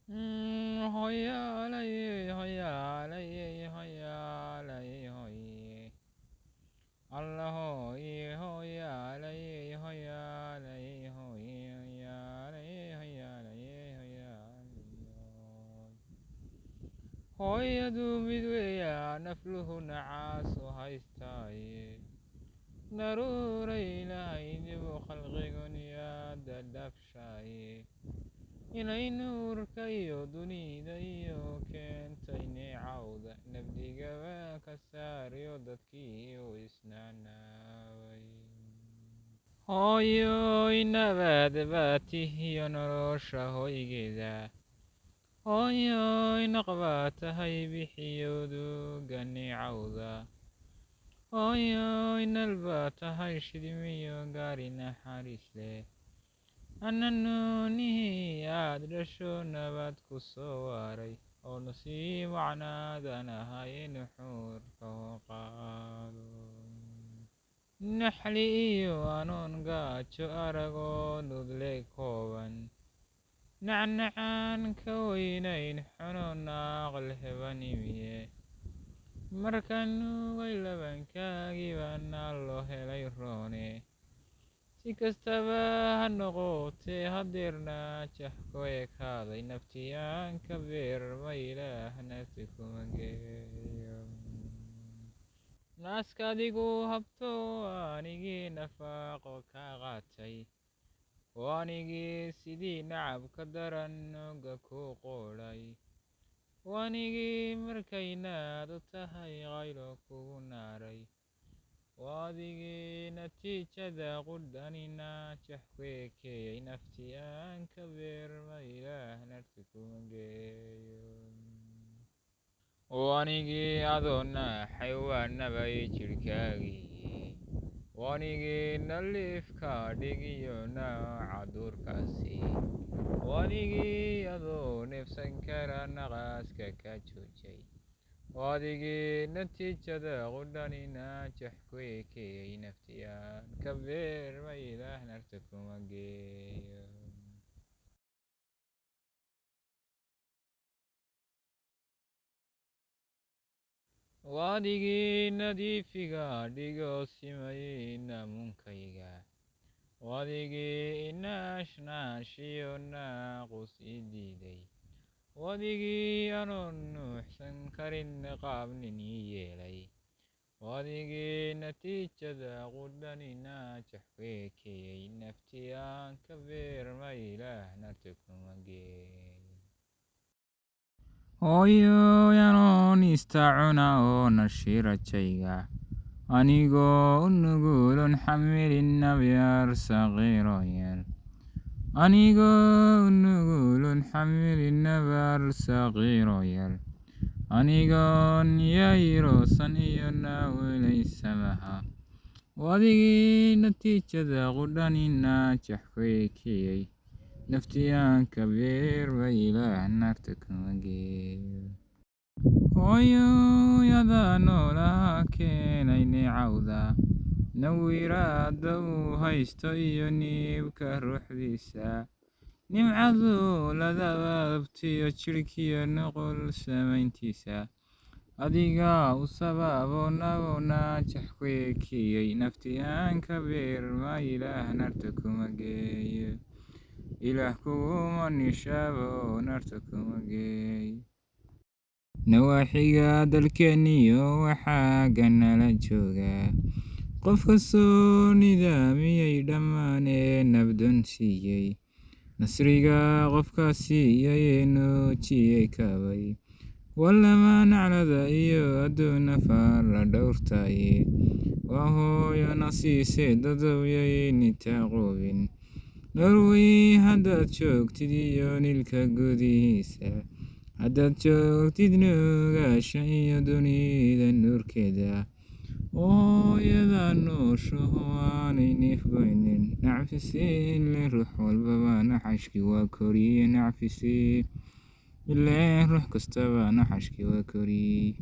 هيا علي هيا علي هيا علي هيا الله هيا هيا علي هيا علي هيا هيا علي هيا علي هيا هيا دومid weeyaa nafluhu nacaasu haystaaye daruura ilaahay dibu khalqigun yaada dhabshaaye inay nuurka iyo dunida iyo keentay neecawda nabdigaba ka saariyo dadkii u isnaanaaway hooyoy nabad baa tihiyo nolosha hoygeeda hooyoy naqbaa tahay bixiyooduga neecawda hooyoy nalbaa tahay shidmiyo gaari naxariis leh annanoonihii aad dhasho nabad ku soo waaray oo nasiib wacnaadan ahay nuxuurka qaado naxli iyo anoon gaajo aragoo nudle kooban nacnacaan ka weynayn xuno naaql hebanimiye markaan nugay labankaagii baanaa loo helay roone si kastaba ha noqotee hadeerna jah ku ekaaday naftiyaanka beerma ilaahna si kuma geeyo naaska adigu habto anigii nafaaqo ka qaatay waanigii sidii nacab ka daran nooga ku qoodhay waanigii markaynaad u tahay qaylo kugu naaray waadigii natiijada qudhanina jah ku ekeeyey naftiyaanka beerma ilaah narti kuma geeyo waanigii adoo naaxay waa nabay jidhkaagii waanigii naliifka dhigiyo nooca duurkaasi waanigii adoo neefsan kara naqaaska ka joojay waadigii natiijada qudhanina jah ku ekeeyey naftiyaanka beerma ilaah narta kuma geeyo waadigii nadiifiga dhigoo simayey namunkayga waadigii inaashnaashiyo naaqus ii diiday waadigii anoon nuuxsan karin qaab nin ii yeelay waadigii natiijada qudhanina jah ku ekeeyey naftiyaanka beerma ilaah narta kuma geeyo hooyoy anoon istacuna oo nashiirajayga anigoo u nugulun xamilin nabyar saqiiro yar anigoo u nugulun xamilin nabyar saqiiro yar anigoon yayroosan iyo naawelay samaha waadigii natiijada qudhanina jah ku ekeeyey naftiyaanka beerma ilaah narta kuma geeyo hooyoy adaa noolaha keenay neecawda nawiraadda uu haysto iyo niibka ruuxdiisa nimcadu ladabaabtiyo jidhkiyo nuqul samayntiisa adigaa u sabaabo nabona jah ku ekeeyey naftiyaanka beerma ilaah narta kuma geeyo ilaah kuguma nishaabo narta kuma geeyo nawaaxiga dalkeeniyo waxaaga nala jooga qof kastoo nidaamiyey dhammaanee nabdoon siiyey nasriga qofkaa siiyey ee noojiyey kabay wallama naclada iyo adduuna faarla dhowrtaaye waa hooyo nasiisee dadowyay nitaaqoobin norway haddaad joogtid iyo nilka gudihiisa haddaad joogtid nuugaasha iyo dunida nuurkeeda hooyada nooshaho aanay neefgoynin nacfisiin le ruux walbaba naxashkii waa koriye nacfisiin ileen ruux kastaba naxashkii waa koriye